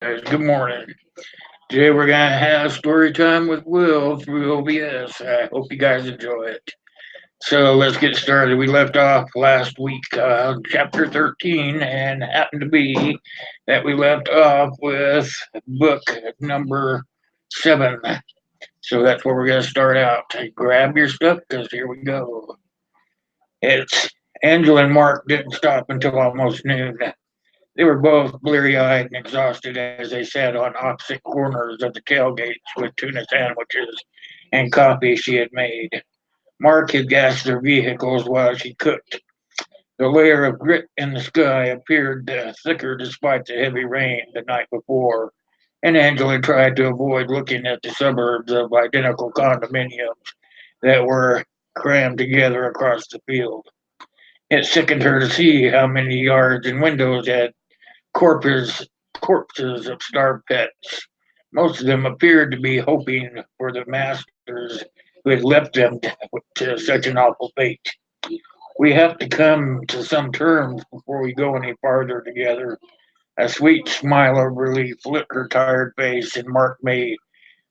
guys. Good morning. Today we're gonna have story time with Will through OBS. I hope you guys enjoy it. So let's get started. We left off last week, chapter 13, and happened to be that we left off with book number 7. So that's where we're gonna start out. Grab your stuff because here we go. It's Angela and Mark didn't stop until almost noon. They were both bleary eyed and exhausted as they sat on opposite corners of the tailgates with tuna sandwiches and coffee she had made. Mark had gassed their vehicles while she cooked. The layer of grit in the sky appeared thicker despite the heavy rain the night before, and Angela tried to avoid looking at the suburbs of identical condominiums that were crammed together across the field. It sickened her to see how many yards and windows had corpses, corpses of starved pets. Most of them appeared to be hoping for the masters who had left them to such an awful fate. We have to come to some terms before we go any farther together. A sweet smile of relief lit her tired face, and Mark May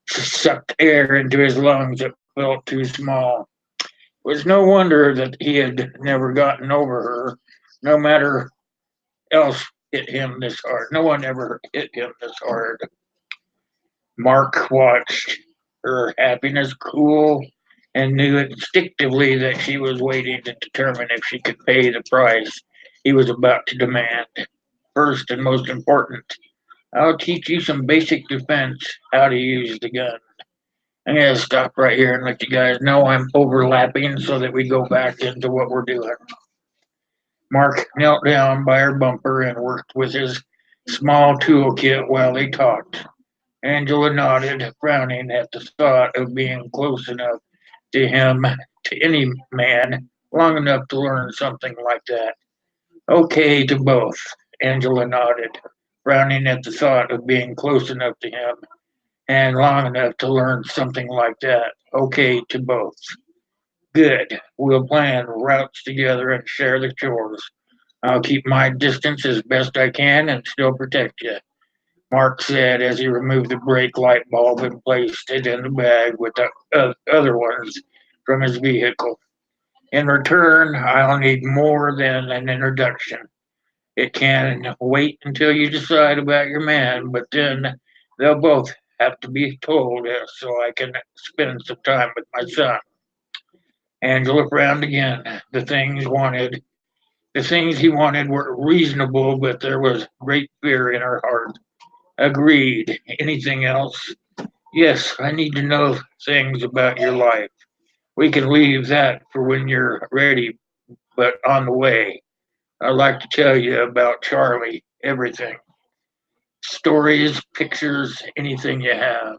sucked air into his lungs that felt too small. It was no wonder that he had never gotten over her, no matter else hit him this hard. No one ever hit him this hard. Mark watched her happiness cool and knew instinctively that she was waiting to determine if she could pay the price he was about to demand. First and most important, I'll teach you some basic defense, how to use the gun. I'm going to stop right here and let you guys know I'm overlapping so that we go back into what we're doing. Mark knelt down by her bumper and worked with his small toolkit while they talked. Angela nodded, frowning at the thought of being close enough to him, to any man, long enough to learn something like that. Okay to both, Angela nodded, frowning at the thought of being close enough to him and long enough to learn something like that. Okay to both. Good. We'll plan routes together and share the chores. I'll keep my distance as best I can and still protect you. Mark said as he removed the brake light bulb and placed it in the bag with the other ones from his vehicle. In return, I'll need more than an introduction. It can wait until you decide about your man, but then they'll both have to be told so I can spend some time with my son. Angela frowned again. The things he wanted were reasonable, but there was great fear in her heart. Agreed. Anything else? Yes, I need to know things about your life. We can leave that for when you're ready, but on the way. I'd like to tell you about Charlie, everything. Stories, pictures, anything you have.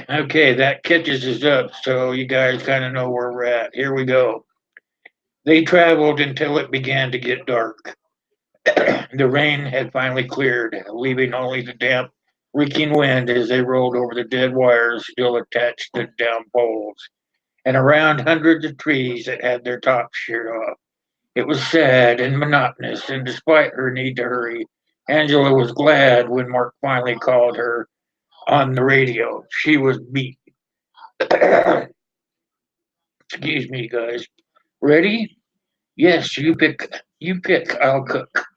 Okay, that catches us up, so you guys kind of know where we're at. Here we go. They traveled until it began to get dark. The rain had finally cleared, leaving only the damp, reeking wind as they rolled over the dead wires still attached to down poles, and around hundreds of trees that had their tops sheared off. It was sad and monotonous, and despite her need to hurry, Angela was glad when Mark finally called her on the radio. She was beat. Excuse me, guys. Ready? Yes, you pick. You pick. I'll cook.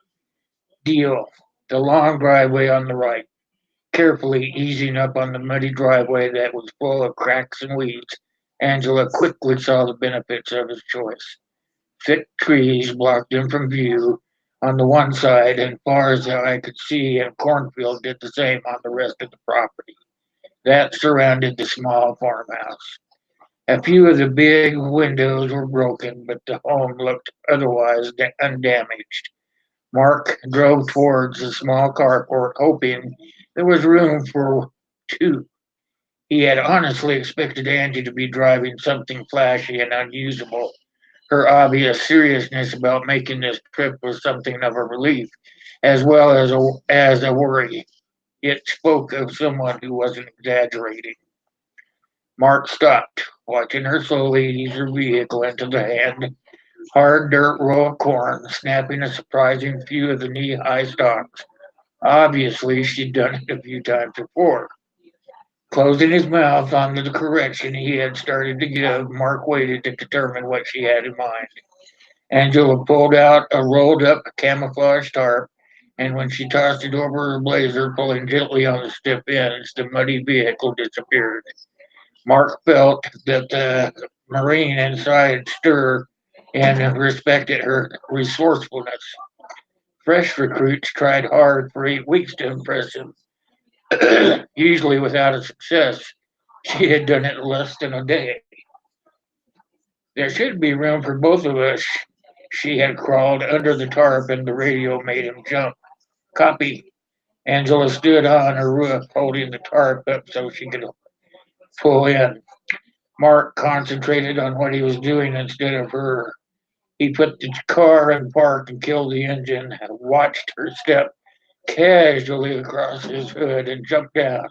Deal. The long driveway on the right. Carefully easing up on the muddy driveway that was full of cracks and weeds, Angela quickly saw the benefits of his choice. Thick trees blocked him from view on the one side, and far as the eye could see, and cornfield did the same on the rest of the property that surrounded the small farmhouse. A few of the big windows were broken, but the home looked otherwise undamaged. Mark drove towards the small carport, hoping there was room for two. He had honestly expected Angie to be driving something flashy and unusable. Her obvious seriousness about making this trip was something of a relief, as well as a worry. It spoke of someone who wasn't exaggerating. Mark stopped, watching her slowly ease her vehicle into the hand hard dirt row of corn, snapping a surprising few of the knee high stalks. Obviously, she'd done it a few times before. Closing his mouth on the correction he had started to give, Mark waited to determine what she had in mind. Angela pulled out a rolled up camouflage tarp, and when she tossed it over her blazer, pulling gently on the stiff ends, the muddy vehicle disappeared. Mark felt that the Marine inside stir and respected her resourcefulness. Fresh recruits tried hard for 8 weeks to impress him, usually without a success. She had done it in less than a day. There should be room for both of us. She had crawled under the tarp and the radio made him jump. Copy. Angela stood on her roof, holding the tarp up so she could pull in. Mark concentrated on what he was doing instead of her. He put the car in park and killed the engine, watched her step casually across his hood and jumped down.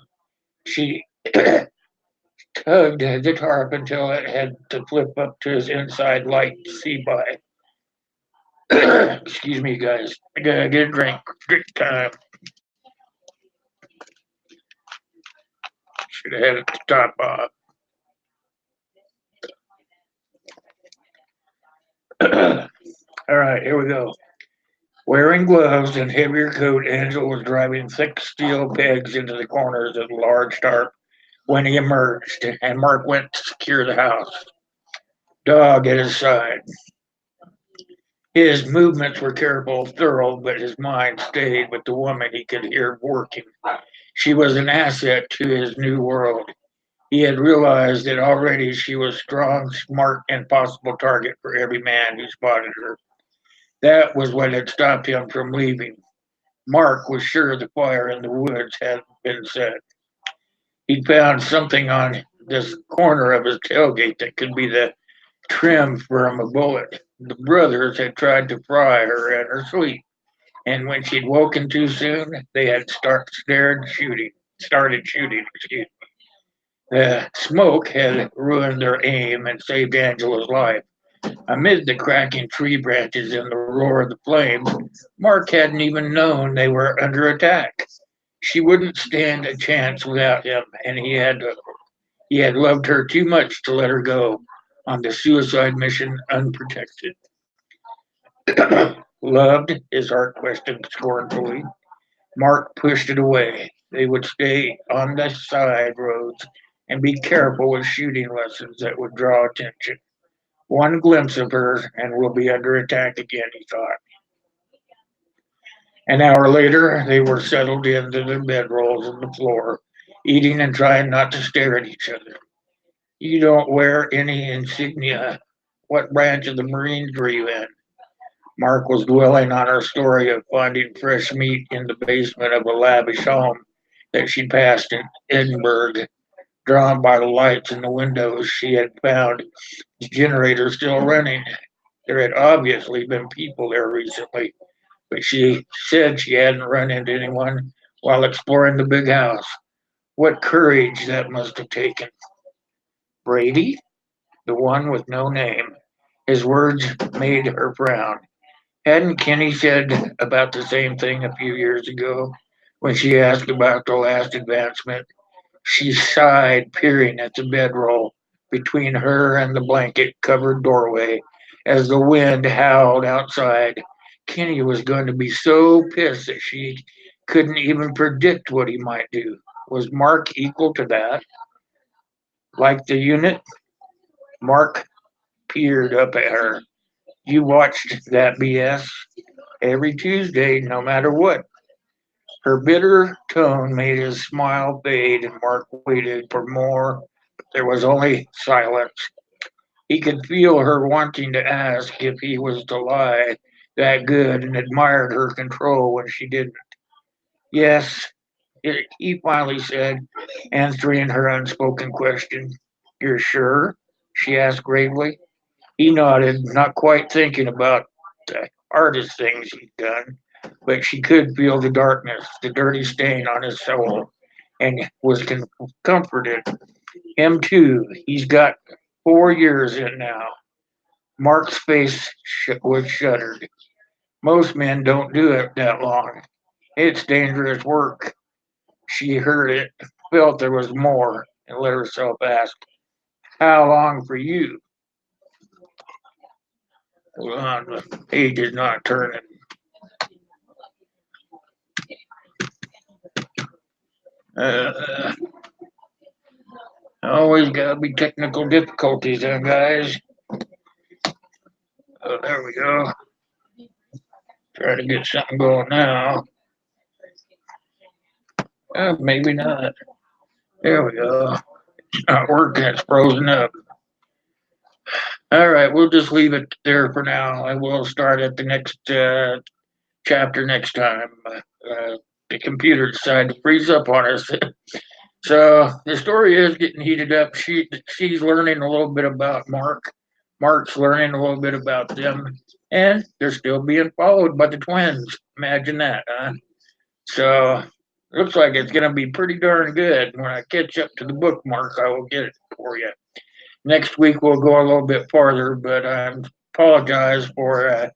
She tugged the tarp until it had to flip up to his inside light to see by. Excuse me, guys. I gotta get a drink. Drink time. Should have had it to top off. All right, here we go. Wearing gloves and heavier coat, Angel was driving thick steel pegs into the corners of the large tarp when he emerged, and Mark went to secure the house. Dog at his side. His movements were careful, thorough, but his mind stayed with the woman he could hear working. She was an asset to his new world. He had realized that already she was strong, smart, and possible target for every man who spotted her. That was what had stopped him from leaving. Mark was sure the fire in the woods had been set. He'd found something on this corner of his tailgate that could be the trim from a bullet. The brothers had tried to fry her in her sleep, and when she'd woken too soon, they had started shooting. Excuse me. The smoke had ruined their aim and saved Angela's life. Amid the cracking tree branches and the roar of the flames, Mark hadn't even known they were under attack. She wouldn't stand a chance without him, and he had loved her too much to let her go on the suicide mission unprotected. Loved? His heart questioned scornfully. Mark pushed it away. They would stay on the side roads and be careful with shooting lessons that would draw attention. One glimpse of her and we'll be under attack again, he thought. An hour later, they were settled into their bedrolls on the floor, eating and trying not to stare at each other. You don't wear any insignia. What branch of the Marines were you in? Mark was dwelling on her story of finding fresh meat in the basement of a lavish home that she passed in Edinburgh. Drawn by the lights in the windows, she had found the generator still running. There had obviously been people there recently, but she said she hadn't run into anyone while exploring the big house. What courage that must have taken. Brady, the one with no name. His words made her frown. Hadn't Kenny said about the same thing a few years ago when she asked about the last advancement? She sighed, peering at the bedroll between her and the blanket covered doorway as the wind howled outside. Kenny was going to be so pissed that she couldn't even predict what he might do. Was Mark equal to that? Like the unit? Mark peered up at her. You watched that BS every Tuesday, no matter what. Her bitter tone made his smile fade, and Mark waited for more. But there was only silence. He could feel her wanting to ask if he was to lie that good and admired her control when she didn't. Yes, he finally said, answering her unspoken question. You're sure? She asked gravely. He nodded, not quite thinking about the hardest things he'd done, but she could feel the darkness, the dirty stain on his soul, and was comforted. Him too. He's got 4 years in now. Mark's face was shuttered. Most men don't do it that long. It's dangerous work. She heard it, felt there was more, and let herself ask, how long for you? Hold on, the page is not turning. Uh, always gotta be technical difficulties, then, guys. Oh, there we go. Try to get something going now. Maybe not. There we go. It's not working. It's frozen up. All right, we'll just leave it there for now, and we'll start at the next chapter next time. The computer decided to freeze up on us. So the story is getting heated up. She's learning a little bit about Mark. Mark's learning a little bit about them, and they're still being followed by the twins. Imagine that, huh? So looks like it's going to be pretty darn good. When I catch up to the bookmark, I will get it for you. Next week we'll go a little bit farther, but I apologize for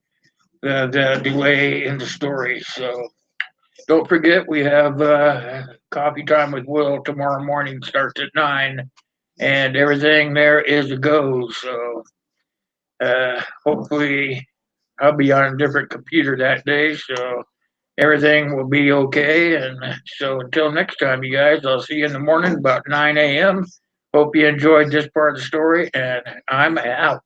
the delay in the story. So don't forget we have coffee time with Will tomorrow morning. Starts at 9, and everything there is a go. So hopefully I'll be on a different computer that day. So everything will be okay. And so until next time, you guys, I'll see you in the morning about 9 a.m. Hope you enjoyed this part of the story, and I'm out.